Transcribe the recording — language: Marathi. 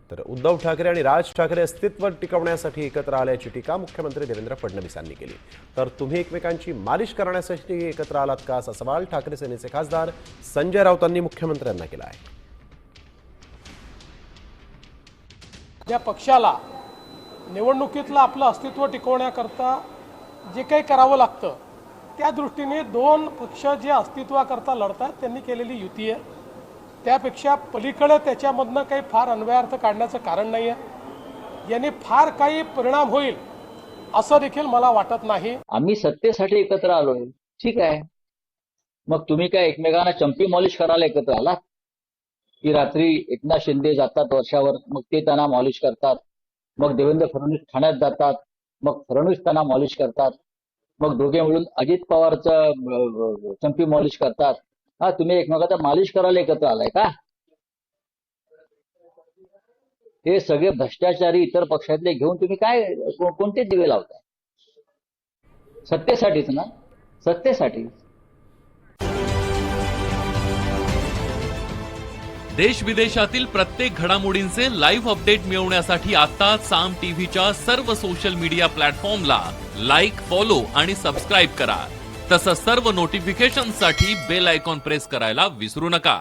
तर उद्धव ठाकरे आणि राज ठाकरे अस्तित्व टिकवण्यासाठी एकत्र आल्याची टीका मुख्यमंत्री देवेंद्र फडणवीस यांनी केली। तर तुम्ही एकमेकांची मालिश करण्यासाठी एकत्र आलात का, असा सवाल ठाकरे सेनेचे खासदार संजय राऊतांनी मुख्यमंत्र्यांना केला आहे। ज्या पक्षाला निवडणुकीतलं आपलं अस्तित्व टिकवण्याकरता जे काही करावं लागतं त्या दृष्टीने दोन पक्ष जे अस्तित्वाकरता लढतात त्यांनी केलेली युती आहे। त्यापेक्षा पलीकडे त्याच्यामधनं काही फार अन्वयार्थ काढण्याचं कारण नाही आहे। याने फार काही परिणाम होईल असं देखील मला वाटत नाही। आम्ही सत्तेसाठी एकत्र आलोय, ठीक आहे। मग तुम्ही काय एकमेकांना चंपी मॉलिश करायला एकत्र आलात की रात्री एकनाथ शिंदे जातात वर्षावर, मग ते त्यांना मॉलिश करतात, मग देवेंद्र फडणवीस ठाण्यात जातात, मग फडणवीस त्यांना मॉलिश करतात, मग दोघे मिळून अजित पवारचं चंपी मॉलिश करतात। हा, तुम्ही एकमेकांचा मालिश करायला एकत्र आलाय का? हे सगळे भ्रष्टाचारी इतर पक्षातले घेऊन तुम्ही काय कोणते दिवे लावताय? सत्तेसाठीच ना, सत्तेसाठी। देश विदेशातील प्रत्येक घडामोडींचे लाईव्ह अपडेट मिळवण्यासाठी आता साम टीव्हीच्या सर्व सोशल मीडिया प्लॅटफॉर्मला लाईक, फॉलो आणि सबस्क्राईब करा। तसंच सर्व नोटिफिकेशनसाठी बेल आयकॉन प्रेस करायला विसरू नका।